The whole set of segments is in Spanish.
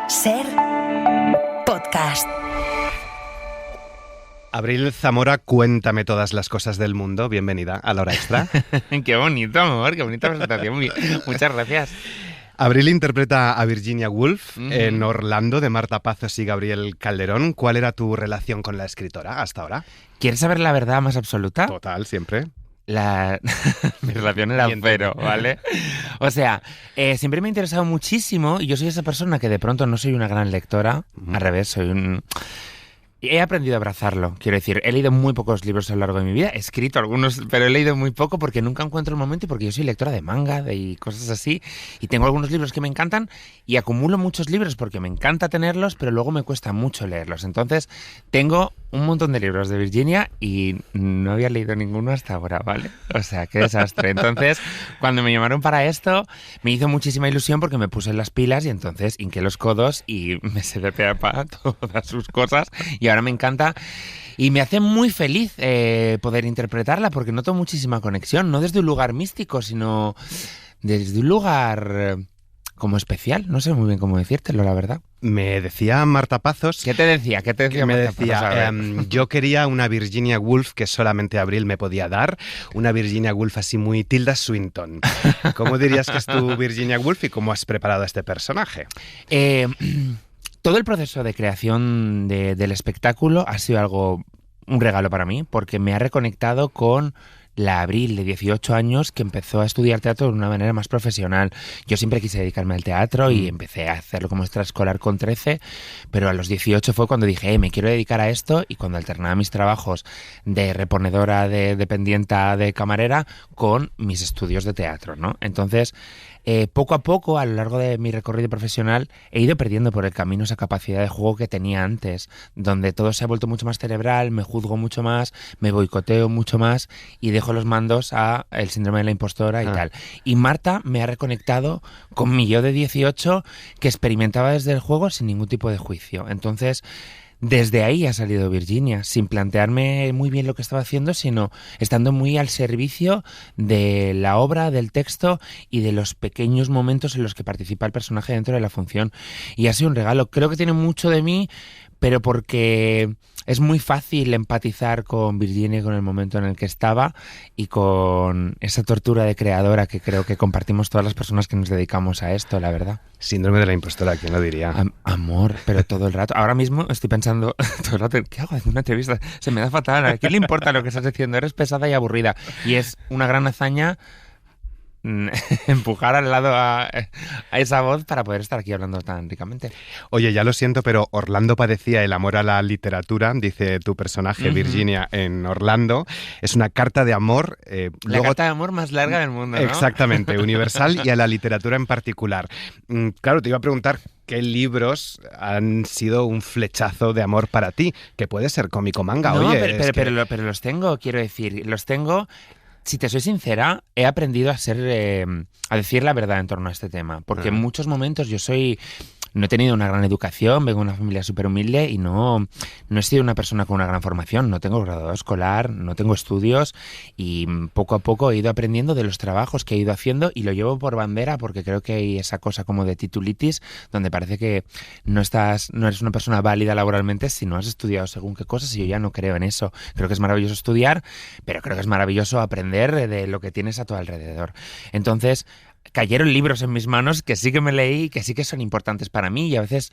Ser podcast. Abril Zamora, cuéntame todas las cosas del mundo. Bienvenida a La Hora Extra. Qué bonito, amor, qué bonita presentación. Muchas gracias. Abril interpreta a Virginia Woolf en Orlando, de Marta Pazos y Gabriel Calderón. ¿Cuál era tu relación con la escritora hasta ahora? ¿Quieres saber la verdad más absoluta? Total, siempre. Mi relación era cero, ¿vale? O sea, siempre me ha interesado muchísimo y yo soy esa persona que de pronto no soy una gran lectora. Al revés, soy un... He aprendido a abrazarlo, quiero decir, he leído muy pocos libros a lo largo de mi vida, he escrito algunos, pero he leído muy poco porque nunca encuentro el momento y porque yo soy lectora de manga y cosas así, y tengo algunos libros que me encantan y acumulo muchos libros porque me encanta tenerlos, pero luego me cuesta mucho leerlos. Entonces, tengo un montón de libros de Virginia y no había leído ninguno hasta ahora, ¿vale? O sea, qué desastre. Entonces, cuando me llamaron para esto, me hizo muchísima ilusión porque me puse las pilas y entonces hinqué los codos y me sé de pe a pa todas sus cosas y ahora me encanta y me hace muy feliz poder interpretarla porque noto muchísima conexión, no desde un lugar místico, sino desde un lugar como especial. No sé muy bien cómo decírtelo, la verdad. Me decía Marta Pazos... ¿Qué te decía? Me decía, yo quería una Virginia Woolf que solamente Abril me podía dar, una Virginia Woolf así muy Tilda Swinton. ¿Cómo dirías que es tu Virginia Woolf y cómo has preparado a este personaje? Todo el proceso de creación del espectáculo ha sido un regalo para mí, porque me ha reconectado con la Abril de 18 años que empezó a estudiar teatro de una manera más profesional. Yo siempre quise dedicarme al teatro y empecé a hacerlo como extraescolar con 13, pero a los 18 fue cuando dije, me quiero dedicar a esto, y cuando alternaba mis trabajos de reponedora, de dependienta, de camarera, con mis estudios de teatro, ¿no? Entonces, poco a poco, a lo largo de mi recorrido profesional, he ido perdiendo por el camino esa capacidad de juego que tenía antes, donde todo se ha vuelto mucho más cerebral, me juzgo mucho más, me boicoteo mucho más y dejo los mandos a el síndrome de la impostora y tal. Y Marta me ha reconectado con mi yo de 18 que experimentaba desde el juego sin ningún tipo de juicio. Entonces, desde ahí ha salido Virginia, sin plantearme muy bien lo que estaba haciendo, sino estando muy al servicio de la obra, del texto y de los pequeños momentos en los que participa el personaje dentro de la función. Y ha sido un regalo. Creo que tiene mucho de mí, pero porque es muy fácil empatizar con Virginia, con el momento en el que estaba y con esa tortura de creadora que creo que compartimos todas las personas que nos dedicamos a esto, la verdad. Síndrome de la impostora, ¿quién lo diría? Amor, pero todo el rato. Ahora mismo estoy pensando todo el rato, ¿qué hago en una entrevista? Se me da fatal. ¿A quién le importa lo que estás diciendo? Eres pesada y aburrida. Y es una gran hazaña empujar al lado a esa voz para poder estar aquí hablando tan ricamente. Oye, ya lo siento, pero Orlando padecía el amor a la literatura, dice tu personaje Virginia en Orlando. Es una carta de amor. La carta de amor más larga del mundo, ¿no? Exactamente, universal y a la literatura en particular. Claro, te iba a preguntar qué libros han sido un flechazo de amor para ti, que puede ser cómico manga. No, oye, pero los tengo, quiero decir, los tengo. Si te soy sincera, he aprendido a decir la verdad en torno a este tema, porque en muchos momentos no he tenido una gran educación, vengo de una familia súper humilde y no he sido una persona con una gran formación, no tengo graduado escolar, no tengo estudios y poco a poco he ido aprendiendo de los trabajos que he ido haciendo y lo llevo por bandera porque creo que hay esa cosa como de titulitis donde parece que no eres una persona válida laboralmente si no has estudiado según qué cosas y yo ya no creo en eso. Creo que es maravilloso estudiar, pero creo que es maravilloso aprender de lo que tienes a tu alrededor. Entonces, cayeron libros en mis manos que sí que me leí y que sí que son importantes para mí y a veces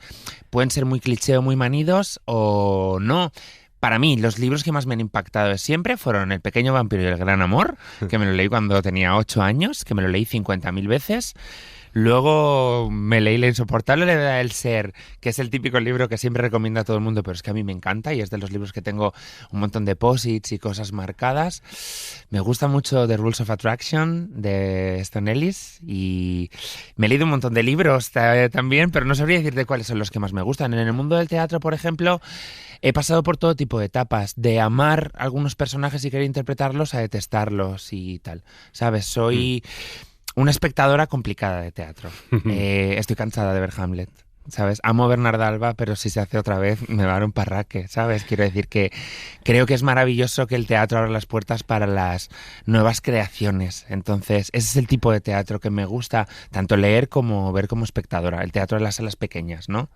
pueden ser muy cliché o muy manidos o no. Para mí, los libros que más me han impactado siempre fueron El pequeño vampiro y el gran amor, que me lo leí cuando tenía 8 años, que me lo leí 50.000 veces. Luego me leí La insoportable levedad del ser, que es el típico libro que siempre recomiendo a todo el mundo, pero es que a mí me encanta y es de los libros que tengo un montón de posits y cosas marcadas. Me gusta mucho The Rules of Attraction de Stan Ellis y me he leído un montón de libros también, pero no sabría decirte cuáles son los que más me gustan. En el mundo del teatro, por ejemplo, he pasado por todo tipo de etapas, de amar algunos personajes y querer interpretarlos a detestarlos y tal. ¿Sabes? Soy una espectadora complicada de teatro. Estoy cansada de ver Hamlet. ¿sabes? Amo Bernarda Alba, pero si se hace otra vez me va a dar un parraque, ¿sabes? Quiero decir que creo que es maravilloso que el teatro abra las puertas para las nuevas creaciones. Entonces, ese es el tipo de teatro que me gusta tanto leer como ver como espectadora, el teatro de las salas pequeñas, ¿no?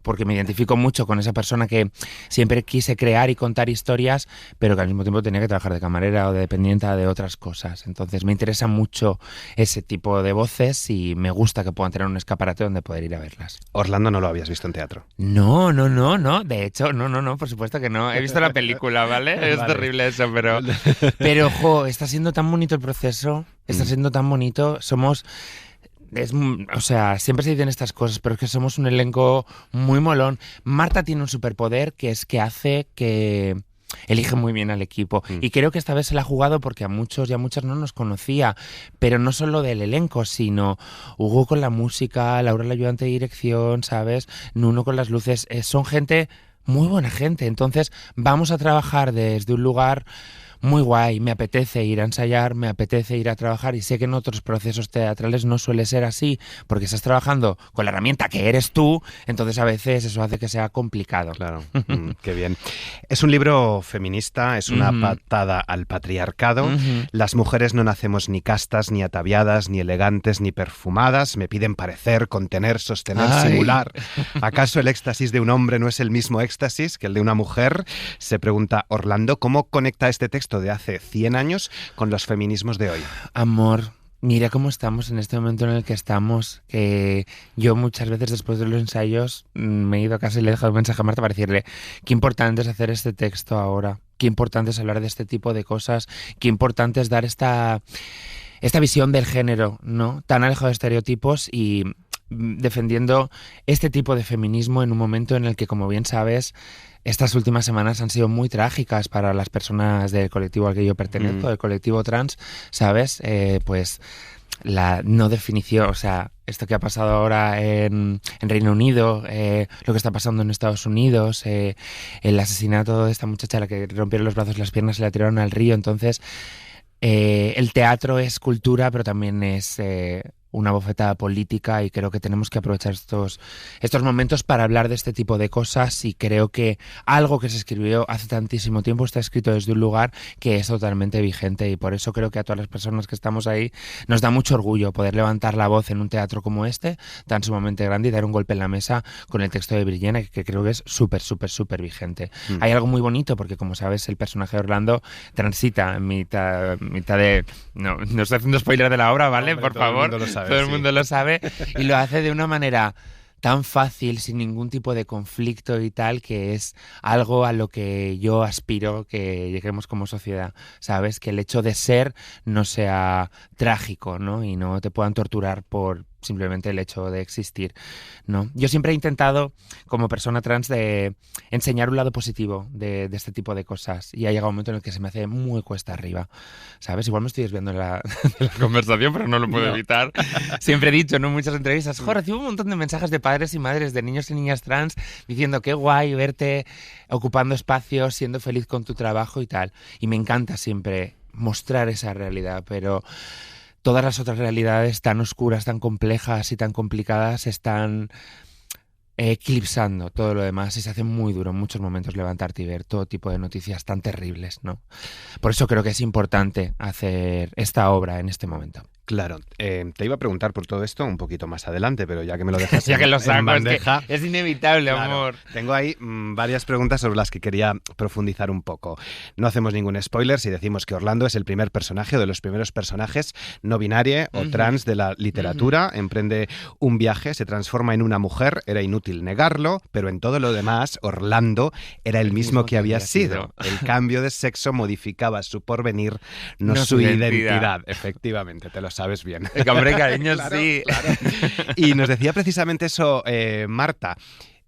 Porque me identifico mucho con esa persona que siempre quise crear y contar historias, pero que al mismo tiempo tenía que trabajar de camarera o de dependiente de otras cosas. Entonces me interesa mucho ese tipo de voces y me gusta que puedan tener un escaparate donde poder ir a verlas. Orlando no lo habías visto en teatro. No. De hecho, no, por supuesto que no. He visto la película, ¿vale? Es terrible eso, pero, está siendo tan bonito el proceso, está siendo tan bonito. O sea, siempre se dicen estas cosas, pero es que somos un elenco muy molón. Marta tiene un superpoder que es que hace que elige muy bien al equipo. Y creo que esta vez se la ha jugado porque a muchos y a muchas no nos conocía, pero no solo del elenco, sino Hugo con la música, Laura la ayudante de dirección, ¿sabes? Nuno con las luces. Son gente, muy buena gente. Entonces vamos a trabajar desde un lugar muy guay, me apetece ir a ensayar, me apetece ir a trabajar y sé que en otros procesos teatrales no suele ser así porque estás trabajando con la herramienta que eres tú, entonces a veces eso hace que sea complicado. Claro, qué bien. Es un libro feminista, es una patada al patriarcado. Las mujeres no nacemos ni castas, ni ataviadas, ni elegantes, ni perfumadas. Me piden parecer, contener, sostener, simular. ¿Acaso el éxtasis de un hombre no es el mismo éxtasis que el de una mujer? Se pregunta Orlando. ¿Cómo conecta este texto de hace 100 años con los feminismos de hoy? Amor, mira cómo estamos en este momento en el que estamos, que yo muchas veces después de los ensayos me he ido a casa y le he dejado un mensaje a Marta para decirle qué importante es hacer este texto ahora, qué importante es hablar de este tipo de cosas, qué importante es dar esta visión del género, ¿no? Tan alejado de estereotipos y defendiendo este tipo de feminismo en un momento en el que, como bien sabes, estas últimas semanas han sido muy trágicas para las personas del colectivo al que yo pertenezco, del colectivo trans, ¿sabes? Pues la no definición, o sea, esto que ha pasado ahora en Reino Unido, lo que está pasando en Estados Unidos, el asesinato de esta muchacha a la que rompieron los brazos y las piernas y la tiraron al río. Entonces, el teatro es cultura, pero también es una bofetada política y creo que tenemos que aprovechar estos momentos para hablar de este tipo de cosas y creo que algo que se escribió hace tantísimo tiempo está escrito desde un lugar que es totalmente vigente y por eso creo que a todas las personas que estamos ahí nos da mucho orgullo poder levantar la voz en un teatro como este, tan sumamente grande y dar un golpe en la mesa con el texto de Virginia que creo que es súper, súper, súper vigente. Hay algo muy bonito porque como sabes el personaje de Orlando transita en mitad de... No estoy haciendo spoiler de la obra, ¿vale? Hombre, por favor. Todo el mundo lo sabe y lo hace de una manera tan fácil, sin ningún tipo de conflicto y tal, que es algo a lo que yo aspiro que lleguemos como sociedad, ¿sabes? Que el hecho de ser no sea trágico, ¿no? Y no te puedan torturar por simplemente el hecho de existir, ¿no? Yo siempre he intentado, como persona trans, de enseñar un lado positivo de este tipo de cosas y ha llegado un momento en el que se me hace muy cuesta arriba, ¿sabes? Igual me estoy desviando de la conversación, pero no lo puedo evitar. Siempre he dicho, ¿no? En muchas entrevistas, recibo un montón de mensajes de padres y madres, de niños y niñas trans, diciendo qué guay verte ocupando espacios, siendo feliz con tu trabajo y tal. Y me encanta siempre mostrar esa realidad, pero todas las otras realidades tan oscuras, tan complejas y tan complicadas están eclipsando todo lo demás y se hace muy duro en muchos momentos levantarte y ver todo tipo de noticias tan terribles, ¿no? Por eso creo que es importante hacer esta obra en este momento. Claro, te iba a preguntar por todo esto un poquito más adelante, pero ya que me lo dejas ya que lo saco, en bandeja, es inevitable, claro, amor. Tengo ahí varias preguntas sobre las que quería profundizar un poco. No hacemos ningún spoiler si decimos que Orlando es el primer personaje o de los primeros personajes no binario o trans de la literatura. Emprende un viaje, se transforma en una mujer, era inútil negarlo, pero en todo lo demás Orlando era el mismo que había sido. El cambio de sexo modificaba su porvenir, no su identidad. Efectivamente, te lo sabes bien. Hombre, cariño, claro, sí. Claro. Y nos decía precisamente eso Marta.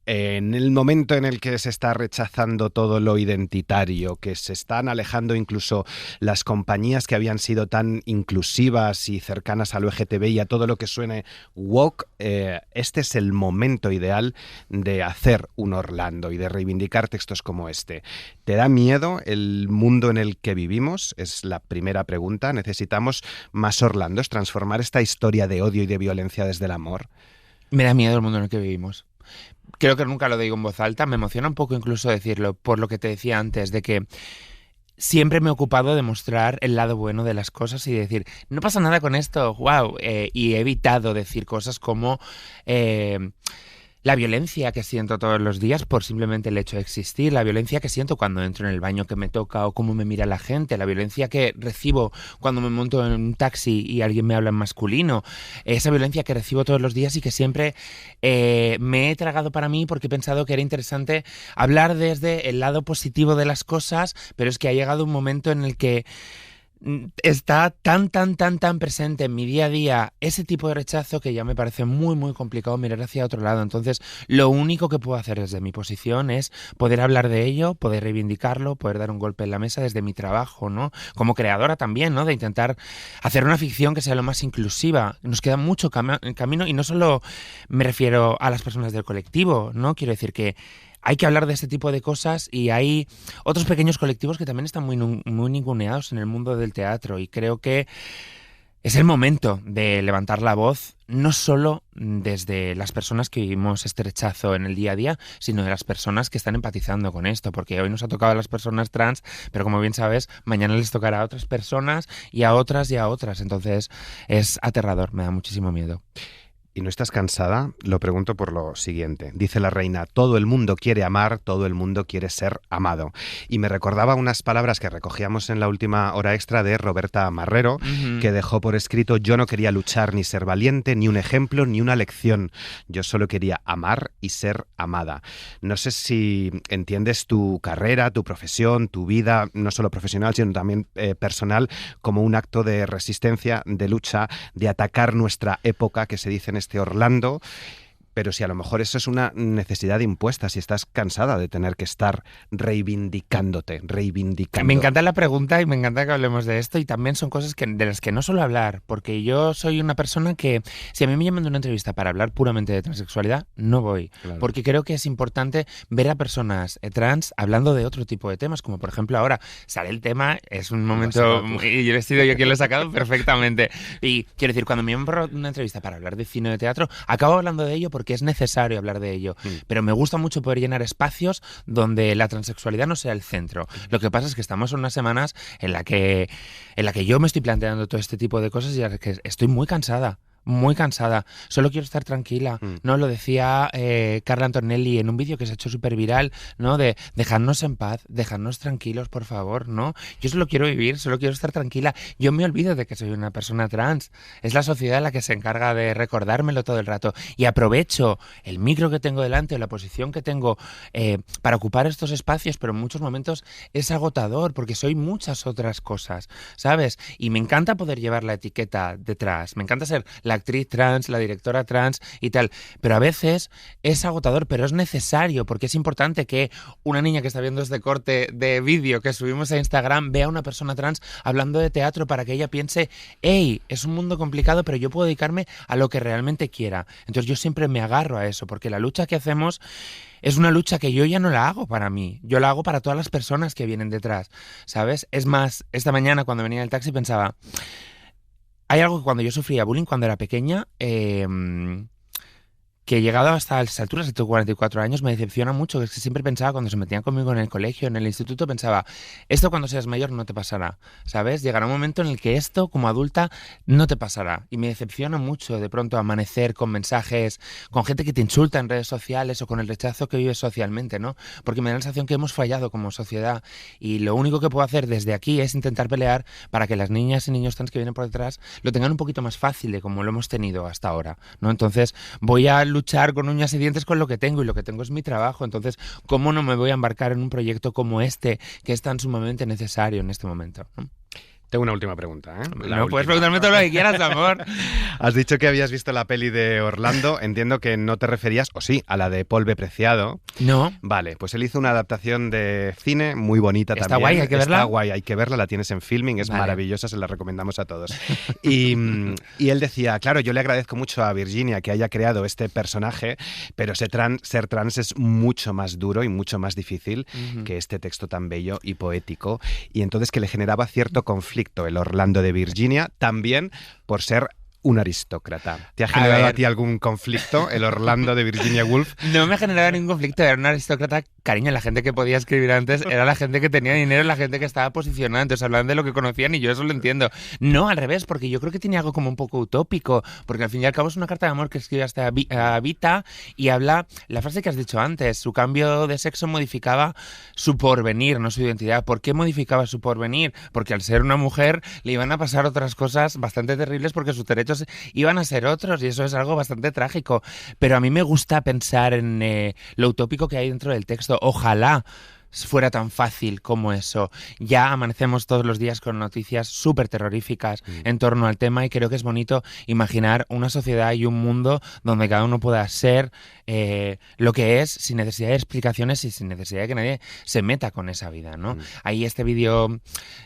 En el momento en el que se está rechazando todo lo identitario, que se están alejando incluso las compañías que habían sido tan inclusivas y cercanas a lo LGTB y a todo lo que suene woke, este es el momento ideal de hacer un Orlando y de reivindicar textos como este. ¿Te da miedo el mundo en el que vivimos? Es la primera pregunta. ¿Necesitamos más Orlandos? ¿Transformar esta historia de odio y de violencia desde el amor? Me da miedo el mundo en el que vivimos. Creo que nunca lo digo en voz alta, me emociona un poco incluso decirlo, por lo que te decía antes, de que siempre me he ocupado de mostrar el lado bueno de las cosas y decir, no pasa nada con esto, wow, y he evitado decir cosas como la violencia que siento todos los días por simplemente el hecho de existir, la violencia que siento cuando entro en el baño que me toca o cómo me mira la gente, la violencia que recibo cuando me monto en un taxi y alguien me habla en masculino, esa violencia que recibo todos los días y que siempre me he tragado para mí porque he pensado que era interesante hablar desde el lado positivo de las cosas, pero es que ha llegado un momento en el que está tan presente en mi día a día ese tipo de rechazo que ya me parece muy complicado mirar hacia otro lado. Entonces, lo único que puedo hacer desde mi posición es poder hablar de ello, poder reivindicarlo, poder dar un golpe en la mesa desde mi trabajo, ¿no? Como creadora también, ¿no? De intentar hacer una ficción que sea lo más inclusiva. Nos queda mucho camino y no solo me refiero a las personas del colectivo, ¿no? Quiero decir que hay que hablar de este tipo de cosas y hay otros pequeños colectivos que también están muy ninguneados en el mundo del teatro y creo que es el momento de levantar la voz, no solo desde las personas que vivimos este rechazo en el día a día, sino de las personas que están empatizando con esto, porque hoy nos ha tocado a las personas trans, pero como bien sabes, mañana les tocará a otras personas y a otras y a otras. Entonces es aterrador, me da muchísimo miedo. ¿Y no estás cansada? Lo pregunto por lo siguiente. Dice la reina, todo el mundo quiere amar, todo el mundo quiere ser amado. Y me recordaba unas palabras que recogíamos en la última hora extra de Roberta Marrero, que dejó por escrito, yo no quería luchar ni ser valiente, ni un ejemplo, ni una lección. Yo solo quería amar y ser amada. No sé si entiendes tu carrera, tu profesión, tu vida, no solo profesional, sino también personal, como un acto de resistencia, de lucha, de atacar nuestra época, que se dice en este Orlando, pero si a lo mejor eso es una necesidad impuesta, si estás cansada de tener que estar reivindicando. Me encanta la pregunta y me encanta que hablemos de esto y también son cosas de las que no suelo hablar, porque yo soy una persona que si a mí me llaman de una entrevista para hablar puramente de transexualidad, no voy, claro. Porque creo que es importante ver a personas trans hablando de otro tipo de temas, como por ejemplo ahora sale el tema, es un momento, y yo he sido yo quien lo he sacado perfectamente, y quiero decir, cuando me llaman para una entrevista para hablar de cine o de teatro, acabo hablando de ello porque es necesario hablar de ello, pero me gusta mucho poder llenar espacios donde la transexualidad no sea el centro. Lo que pasa es que estamos en unas semanas en la que yo me estoy planteando todo este tipo de cosas y en las que estoy muy cansada. Muy cansada, solo quiero estar tranquila, ¿no? Lo decía Carla Antonelli en un vídeo que se ha hecho súper viral, ¿no? De dejarnos en paz, dejarnos tranquilos, por favor, ¿no? Yo solo quiero vivir, solo quiero estar tranquila. Yo me olvido de que soy una persona trans. Es la sociedad la que se encarga de recordármelo todo el rato. Y aprovecho el micro que tengo delante, la posición que tengo para ocupar estos espacios, pero en muchos momentos es agotador porque soy muchas otras cosas, ¿sabes? Y me encanta poder llevar la etiqueta detrás. Me encanta ser la actriz trans, la directora trans y tal, pero a veces es agotador, pero es necesario porque es importante que una niña que está viendo este corte de vídeo que subimos a Instagram vea a una persona trans hablando de teatro para que ella piense, hey, es un mundo complicado, pero yo puedo dedicarme a lo que realmente quiera. Entonces yo siempre me agarro a eso, porque la lucha que hacemos es una lucha que yo ya no la hago para mí, yo la hago para todas las personas que vienen detrás, ¿sabes? Es más, esta mañana cuando venía en el taxi pensaba, hay algo que cuando yo sufría bullying cuando era pequeña, que llegado hasta las alturas de 44 años me decepciona mucho, que es que siempre pensaba cuando se metían conmigo en el colegio, en el instituto, pensaba, esto cuando seas mayor no te pasará, ¿sabes? Llegará un momento en el que esto como adulta no te pasará y me decepciona mucho de pronto amanecer con mensajes, con gente que te insulta en redes sociales o con el rechazo que vives socialmente, ¿no? Porque me da la sensación que hemos fallado como sociedad y lo único que puedo hacer desde aquí es intentar pelear para que las niñas y niños trans que vienen por detrás lo tengan un poquito más fácil de como lo hemos tenido hasta ahora, ¿no? Entonces voy a luchar con uñas y dientes con lo que tengo y lo que tengo es mi trabajo. Entonces, ¿cómo no me voy a embarcar en un proyecto como este que es tan sumamente necesario en este momento, ¿no? Tengo una última pregunta, ¿eh? No, puedes preguntarme todo lo que quieras, amor. Has dicho que habías visto la peli de Orlando. Entiendo que no te referías, o sí, a la de Paul B. Preciado. No. Vale, pues él hizo una adaptación de cine muy bonita también. Está guay, hay que verla. Está guay, hay que verla, la tienes en Filming, es maravillosa, se la recomendamos a todos. Y él decía, claro, yo le agradezco mucho a Virginia que haya creado este personaje, pero ser trans es mucho más duro y mucho más difícil que este texto tan bello y poético. Y entonces que le generaba cierto conflicto el Orlando de Virginia, también por ser un aristócrata. ¿Te ha generado a ti algún conflicto el Orlando de Virginia Woolf? No me ha generado ningún conflicto, era un aristócrata. Cariño, la gente que podía escribir antes era la gente que tenía dinero, la gente que estaba posicionada, entonces hablaban de lo que conocían y yo eso lo entiendo. No, al revés, porque yo creo que tiene algo como un poco utópico, porque al fin y al cabo es una carta de amor que escribe hasta a Vita y habla, la frase que has dicho antes, su cambio de sexo modificaba su porvenir, no su identidad. ¿Por qué modificaba su porvenir? Porque al ser una mujer le iban a pasar otras cosas bastante terribles porque sus derechos iban a ser otros y eso es algo bastante trágico. Pero a mí me gusta pensar en lo utópico que hay dentro del texto. Ojalá fuera tan fácil como eso. Ya amanecemos todos los días con noticias súper terroríficas en torno al tema y creo que es bonito imaginar una sociedad y un mundo donde cada uno pueda ser lo que es sin necesidad de explicaciones y sin necesidad de que nadie se meta con esa vida, ¿no? Hay este vídeo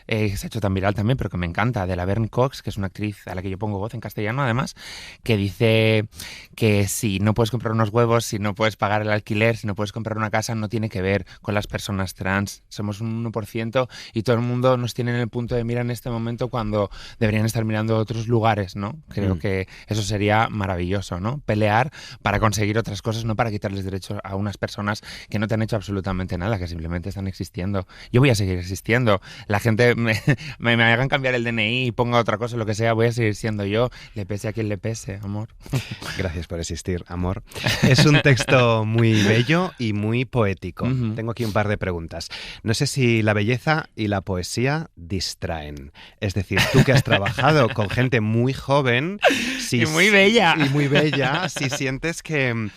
se ha hecho tan viral también, pero que me encanta, de la Verne Cox, que es una actriz a la que yo pongo voz en castellano además, que dice que si no puedes comprar unos huevos, si no puedes pagar el alquiler, si no puedes comprar una casa, no tiene que ver con las personas trans. Somos un 1% y todo el mundo nos tiene en el punto de mira en este momento cuando deberían estar mirando a otros lugares, ¿no? Creo que eso sería maravilloso, ¿no? Pelear para conseguir otras cosas, no para quitarles derechos a unas personas que no te han hecho absolutamente nada, que simplemente están existiendo. Yo voy a seguir existiendo. La gente me hagan cambiar el DNI y ponga otra cosa, lo que sea, voy a seguir siendo yo, le pese a quien le pese, amor. Gracias por existir, amor. Es un texto muy bello y muy poético. Tengo aquí un par de preguntas. No sé si la belleza y la poesía distraen. Es decir, tú que has trabajado con gente muy joven... y muy bella. Y muy bella, si sientes que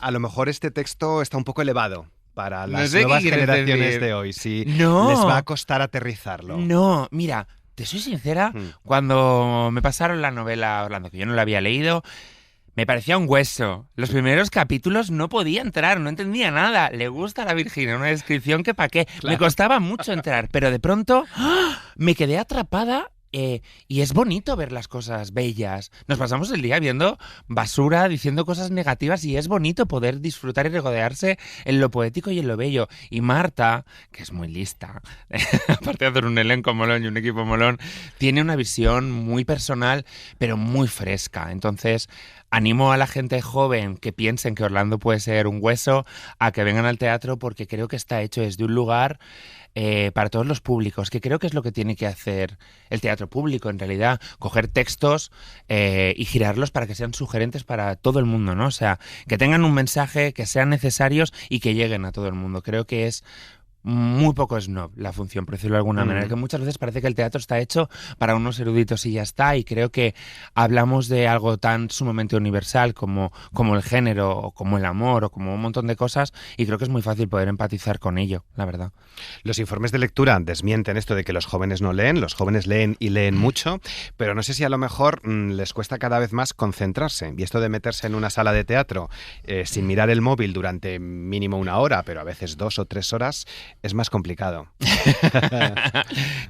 a lo mejor este texto está un poco elevado para las nuevas generaciones de hoy. Si les va a costar aterrizarlo. No, mira, te soy sincera, cuando me pasaron la novela Orlando, que yo no la había leído, me parecía un hueso. Los primeros capítulos no podía entrar, no entendía nada. Le gusta a la Virginia, una descripción que pa' qué. Claro. Me costaba mucho entrar, pero de pronto me quedé atrapada. Y es bonito ver las cosas bellas. Nos pasamos el día viendo basura, diciendo cosas negativas y es bonito poder disfrutar y regodearse en lo poético y en lo bello. Y Marta, que es muy lista, aparte de hacer un elenco molón y un equipo molón, tiene una visión muy personal, pero muy fresca. Entonces, animo a la gente joven que piensen que Orlando puede ser un hueso a que vengan al teatro porque creo que está hecho desde un lugar para todos los públicos, que creo que es lo que tiene que hacer el teatro público en realidad, coger textos y girarlos para que sean sugerentes para todo el mundo, ¿no? O sea, que tengan un mensaje, que sean necesarios y que lleguen a todo el mundo. Creo que es muy poco snob la función, por decirlo de alguna manera, que muchas veces parece que el teatro está hecho para unos eruditos y ya está, y creo que hablamos de algo tan sumamente universal como el género, o como el amor, o como un montón de cosas, y creo que es muy fácil poder empatizar con ello, la verdad. Los informes de lectura desmienten esto de que los jóvenes no leen, los jóvenes leen y leen mucho, pero no sé si a lo mejor les cuesta cada vez más concentrarse, y esto de meterse en una sala de teatro sin mirar el móvil durante mínimo 1 hora, pero a veces 2 o 3 horas, es más complicado.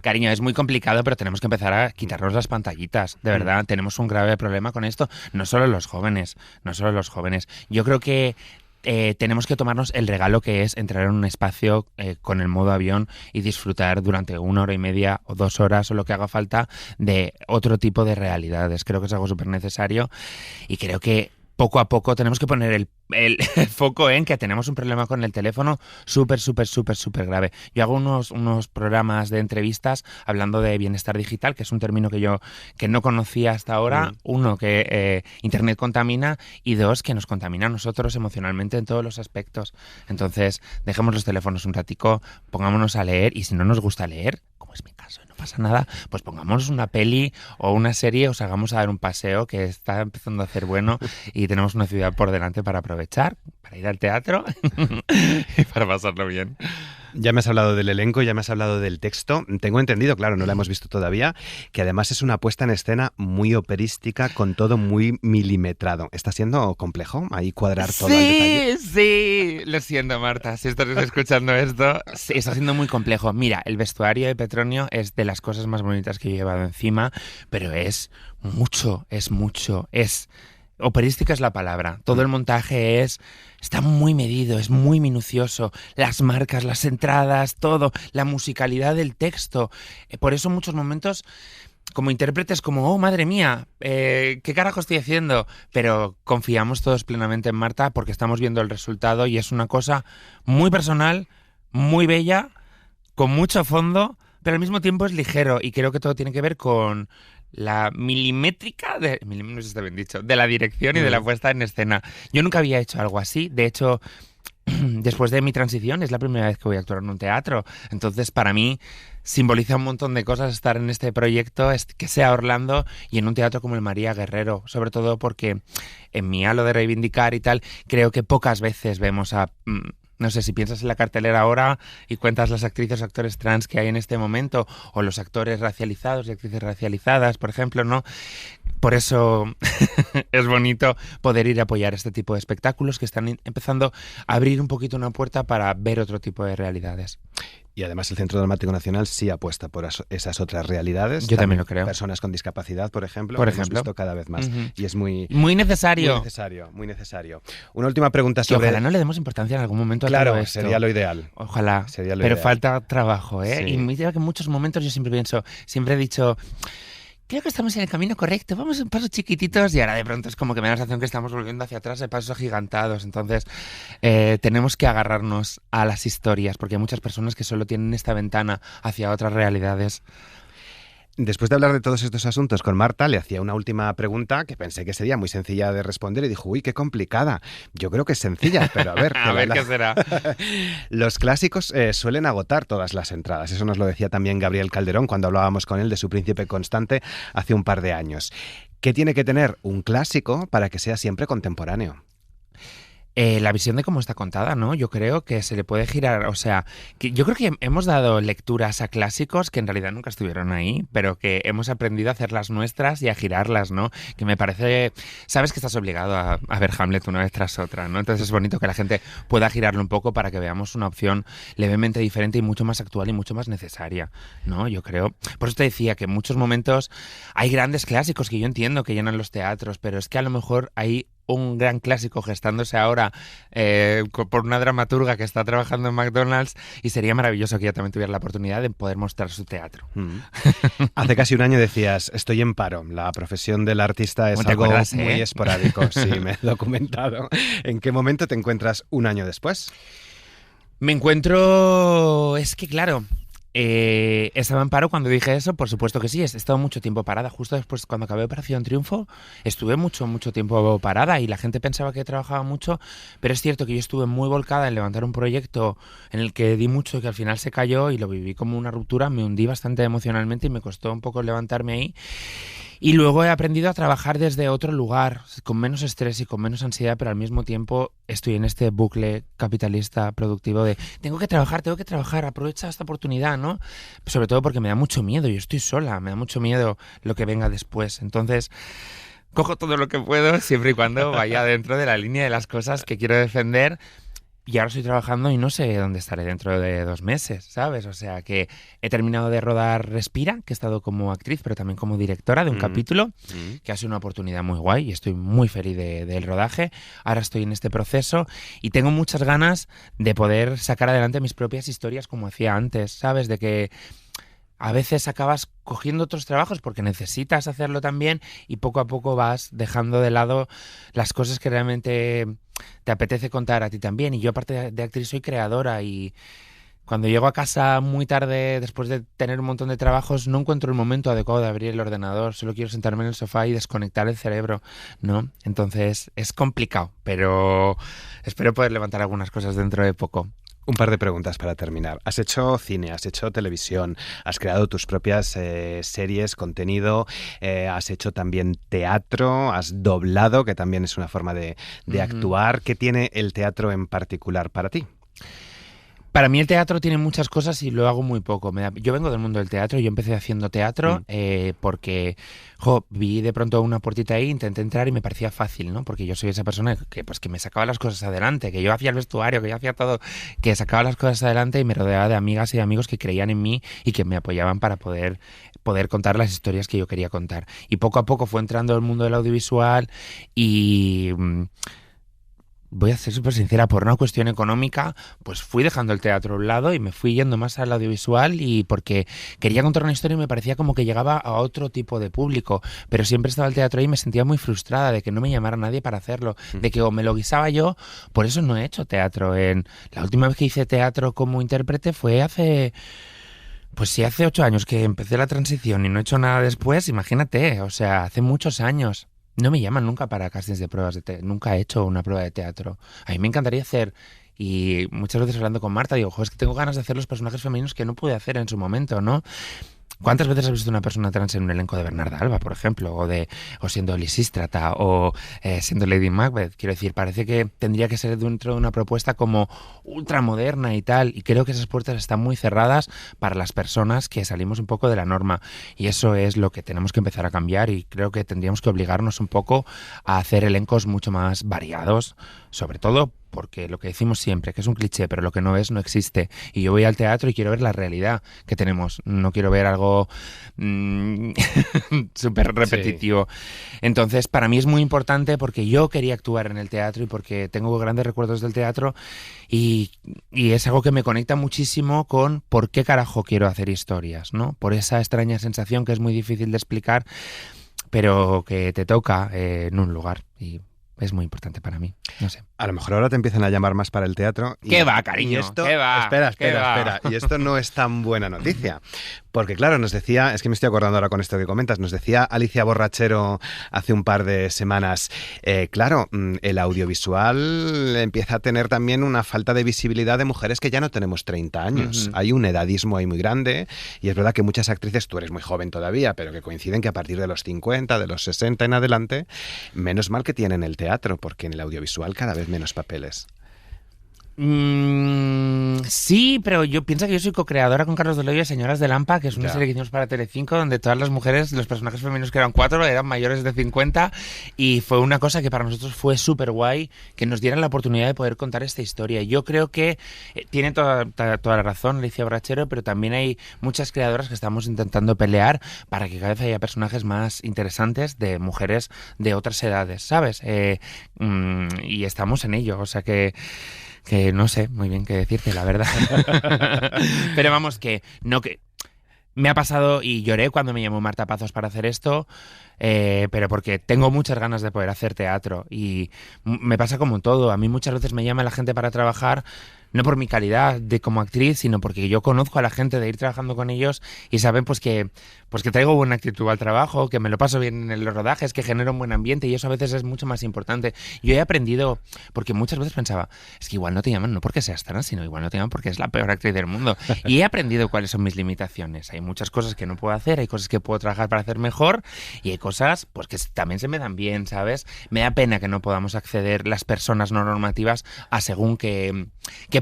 Cariño, es muy complicado, pero tenemos que empezar a quitarnos las pantallitas. De verdad, tenemos un grave problema con esto. No solo los jóvenes, no solo los jóvenes. Yo creo que tenemos que tomarnos el regalo que es entrar en un espacio con el modo avión y disfrutar durante 1 hora y media o 2 horas o lo que haga falta de otro tipo de realidades. Creo que es algo súper necesario y creo que poco a poco tenemos que poner el foco en que tenemos un problema con el teléfono súper grave. Yo hago unos programas de entrevistas hablando de bienestar digital, que es un término que no conocía hasta ahora. Uno, que Internet contamina, y 2, que nos contamina a nosotros emocionalmente en todos los aspectos. Entonces, dejemos los teléfonos un ratico, pongámonos a leer, y si no nos gusta leer, como es mi caso, no pasa nada, pues pongámonos una peli o una serie o salgamos a dar un paseo, que está empezando a hacer bueno y tenemos una ciudad por delante para aprovechar, para ir al teatro y para pasarlo bien. Ya me has hablado del elenco, ya me has hablado del texto. Tengo entendido, claro, no la hemos visto todavía, que además es una puesta en escena muy operística, con todo muy milimetrado. ¿Está siendo complejo ahí cuadrar todo al detalle? Sí, lo siento, Marta, si estás escuchando esto, sí, está siendo muy complejo. Mira, el vestuario de Petronio es de las cosas más bonitas que he llevado encima, pero es mucho. Operística es la palabra. Todo el montaje está muy medido, es muy minucioso. Las marcas, las entradas, todo. La musicalidad del texto. Por eso en muchos momentos como intérpretes como, oh, madre mía, ¿qué carajo estoy haciendo? Pero confiamos todos plenamente en Marta porque estamos viendo el resultado y es una cosa muy personal, muy bella, con mucho fondo, pero al mismo tiempo es ligero y creo que todo tiene que ver con la milimétrica, no sé si está bien dicho, de la dirección y de la puesta en escena. Yo nunca había hecho algo así, de hecho, después de mi transición es la primera vez que voy a actuar en un teatro, entonces para mí simboliza un montón de cosas estar en este proyecto, que sea Orlando y en un teatro como el María Guerrero, sobre todo porque en mi halo de reivindicar y tal, creo que pocas veces vemos a... No sé, si piensas en la cartelera ahora y cuentas las actrices o actores trans que hay en este momento, o los actores racializados y actrices racializadas, por ejemplo, ¿no? Por eso es bonito poder ir a apoyar este tipo de espectáculos que están empezando a abrir un poquito una puerta para ver otro tipo de realidades. Y además el Centro Dramático Nacional sí apuesta por esas otras realidades. Yo también lo creo. Personas con discapacidad, por ejemplo, lo hemos visto cada vez más. Y es muy necesario. Muy necesario, muy necesario. Una última pregunta sobre... Y ojalá no le demos importancia en algún momento a todo esto. Sería lo ideal. Ojalá, sería lo pero ideal. Falta trabajo, ¿eh? Sí. Y mira que en muchos momentos yo siempre he dicho... Creo que estamos en el camino correcto, vamos en pasos chiquititos y ahora de pronto es como que me da la sensación que estamos volviendo hacia atrás de pasos agigantados. Entonces tenemos que agarrarnos a las historias porque hay muchas personas que solo tienen esta ventana hacia otras realidades. Después de hablar de todos estos asuntos con Marta, le hacía una última pregunta que pensé que sería muy sencilla de responder y dijo, uy, qué complicada. Yo creo que es sencilla, pero a ver. ¿Qué será? Los clásicos suelen agotar todas las entradas. Eso nos lo decía también Gabriel Calderón cuando hablábamos con él de Su Príncipe Constante hace un par de años. ¿Qué tiene que tener un clásico para que sea siempre contemporáneo? La visión de cómo está contada, ¿no? Yo creo que se le puede girar, o sea, que yo creo que hemos dado lecturas a clásicos que en realidad nunca estuvieron ahí, pero que hemos aprendido a hacerlas nuestras y a girarlas, ¿no? Que me parece, sabes que estás obligado a ver Hamlet una vez tras otra, ¿no? Entonces es bonito que la gente pueda girarlo un poco para que veamos una opción levemente diferente y mucho más actual y mucho más necesaria, ¿no? Yo creo. Por eso te decía que en muchos momentos hay grandes clásicos que yo entiendo que llenan los teatros, pero es que a lo mejor hay un gran clásico gestándose ahora por una dramaturga que está trabajando en McDonald's y sería maravilloso que ella también tuviera la oportunidad de poder mostrar su teatro. Hace casi un año decías, estoy en paro, la profesión del artista es algo muy esporádico. Sí, me he documentado. ¿En qué momento te encuentras un año después? Me encuentro... Es que claro... estaba en paro cuando dije eso, por supuesto que sí, he estado mucho tiempo parada. Justo después, cuando acabé Operación Triunfo, estuve mucho tiempo parada y la gente pensaba que trabajaba mucho, pero es cierto que yo estuve muy volcada en levantar un proyecto en el que di mucho y que al final se cayó y lo viví como una ruptura, me hundí bastante emocionalmente y me costó un poco levantarme ahí. Y luego he aprendido a trabajar desde otro lugar, con menos estrés y con menos ansiedad, pero al mismo tiempo estoy en este bucle capitalista productivo de tengo que trabajar, aprovecha esta oportunidad, ¿no? Sobre todo porque me da mucho miedo, yo estoy sola, me da mucho miedo lo que venga después. Entonces, cojo todo lo que puedo siempre y cuando vaya dentro de la línea de las cosas que quiero defender. Y ahora estoy trabajando y no sé dónde estaré dentro de 2 meses, ¿sabes? O sea que he terminado de rodar Respira, que he estado como actriz, pero también como directora de un capítulo, que ha sido una oportunidad muy guay y estoy muy feliz del rodaje. Ahora estoy en este proceso y tengo muchas ganas de poder sacar adelante mis propias historias como hacía antes, ¿sabes? De que a veces acabas cogiendo otros trabajos porque necesitas hacerlo también y poco a poco vas dejando de lado las cosas que realmente te apetece contar a ti también. Y yo, aparte de actriz, soy creadora y cuando llego a casa muy tarde después de tener un montón de trabajos no encuentro el momento adecuado de abrir el ordenador, solo quiero sentarme en el sofá y desconectar el cerebro, ¿no? Entonces es complicado, pero espero poder levantar algunas cosas dentro de poco. Un par de preguntas para terminar. Has hecho cine, has hecho televisión, has creado tus propias series, contenido, has hecho también teatro, has doblado, que también es una forma de actuar. ¿Qué tiene el teatro en particular para ti? Para mí el teatro tiene muchas cosas y lo hago muy poco. Yo vengo del mundo del teatro, yo empecé haciendo teatro porque vi de pronto una puertita ahí, intenté entrar y me parecía fácil, ¿no? Porque yo soy esa persona que me sacaba las cosas adelante, que yo hacía el vestuario, que yo hacía todo, que sacaba las cosas adelante y me rodeaba de amigas y de amigos que creían en mí y que me apoyaban para poder contar las historias que yo quería contar. Y poco a poco fue entrando el mundo del audiovisual y voy a ser súper sincera, por una cuestión económica, pues fui dejando el teatro a un lado y me fui yendo más al audiovisual, y porque quería contar una historia y me parecía como que llegaba a otro tipo de público, pero siempre estaba el teatro ahí y me sentía muy frustrada de que no me llamara nadie para hacerlo, de que o me lo guisaba yo, por eso no he hecho teatro. La última vez que hice teatro como intérprete fue hace 8 años que empecé la transición y no he hecho nada después, imagínate, o sea, hace muchos años. No me llaman nunca para castings de pruebas de teatro. Nunca he hecho una prueba de teatro. A mí me encantaría hacer, y muchas veces hablando con Marta digo, es que tengo ganas de hacer los personajes femeninos que no pude hacer en su momento, ¿no? ¿Cuántas veces has visto una persona trans en un elenco de Bernarda Alba, por ejemplo? O siendo Lisístrata, o siendo Lady Macbeth. Quiero decir, parece que tendría que ser dentro de una propuesta como ultramoderna y tal. Y creo que esas puertas están muy cerradas para las personas que salimos un poco de la norma. Y eso es lo que tenemos que empezar a cambiar. Y creo que tendríamos que obligarnos un poco a hacer elencos mucho más variados, sobre todo porque lo que decimos siempre, que es un cliché, pero lo que no ves no existe. Y yo voy al teatro y quiero ver la realidad que tenemos. No quiero ver algo súper repetitivo. Sí. Entonces, para mí es muy importante porque yo quería actuar en el teatro y porque tengo grandes recuerdos del teatro y es algo que me conecta muchísimo con por qué carajo quiero hacer historias, ¿no? Por esa extraña sensación que es muy difícil de explicar, pero que te toca en un lugar y es muy importante para mí, no sé. A lo mejor ahora te empiezan a llamar más para el teatro. ¿Qué va, cariño? ¿Qué va? Espera. Y esto no es tan buena noticia. Porque claro, nos decía, es que me estoy acordando ahora con esto que comentas, nos decía Alicia Borrachero hace un par de semanas, claro, el audiovisual empieza a tener también una falta de visibilidad de mujeres que ya no tenemos 30 años. Hay un edadismo ahí muy grande y es verdad que muchas actrices, tú eres muy joven todavía, pero que coinciden que a partir de los 50, de los 60 en adelante, menos mal que tienen el teatro, porque en el audiovisual cada vez menos papeles. Sí, pero yo pienso que yo soy co-creadora con Carlos Deloyo de Señoras de Lampa, que es una serie que hicimos para Telecinco, donde todas las mujeres, los personajes femeninos que eran 4, eran mayores de 50, y fue una cosa que para nosotros fue súper guay, que nos dieran la oportunidad de poder contar esta historia. Yo creo que tiene toda la razón Alicia Borrachero, pero también hay muchas creadoras que estamos intentando pelear para que cada vez haya personajes más interesantes de mujeres de otras edades, ¿sabes? Y estamos en ello, o sea que no sé muy bien qué decirte, la verdad. Pero vamos, que me ha pasado y lloré cuando me llamó Marta Pazos para hacer esto, pero porque tengo muchas ganas de poder hacer teatro y me pasa como todo. A mí muchas veces me llama la gente para trabajar, no por mi calidad de como actriz, sino porque yo conozco a la gente de ir trabajando con ellos y saben pues que traigo buena actitud al trabajo, que me lo paso bien en los rodajes, que genero un buen ambiente, y eso a veces es mucho más importante. Yo he aprendido, porque muchas veces pensaba, es que igual no te llaman no porque seas trans, sino igual no te llaman porque es la peor actriz del mundo. Y he aprendido cuáles son mis limitaciones. Hay muchas cosas que no puedo hacer, hay cosas que puedo trabajar para hacer mejor y hay cosas pues que también se me dan bien, ¿sabes? Me da pena que no podamos acceder las personas no normativas a según qué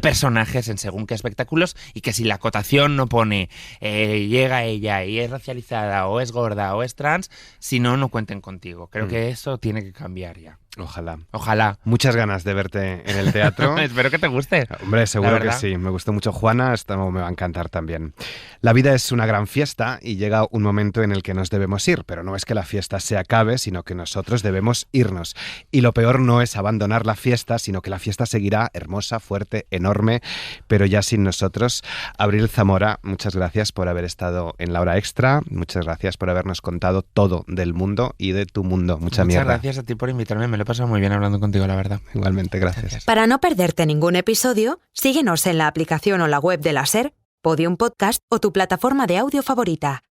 personajes en según qué espectáculos, y que si la acotación no pone llega ella y es racializada o es gorda o es trans, si no cuenten contigo. Creo que eso tiene que cambiar ya. Ojalá. Muchas ganas de verte en el teatro. Espero que te guste. Hombre, seguro que sí. Me gustó mucho Juana, esto me va a encantar también. La vida es una gran fiesta y llega un momento en el que nos debemos ir, pero no es que la fiesta se acabe, sino que nosotros debemos irnos. Y lo peor no es abandonar la fiesta, sino que la fiesta seguirá hermosa, fuerte, enorme, pero ya sin nosotros. Abril Zamora, muchas gracias por haber estado en La Hora Extra, muchas gracias por habernos contado todo del mundo y de tu mundo. Muchas gracias a ti por invitarme, me lo he pasado muy bien hablando contigo, la verdad. Igualmente, gracias. Para no perderte ningún episodio, síguenos en la aplicación o la web de la SER, Podium Podcast o tu plataforma de audio favorita.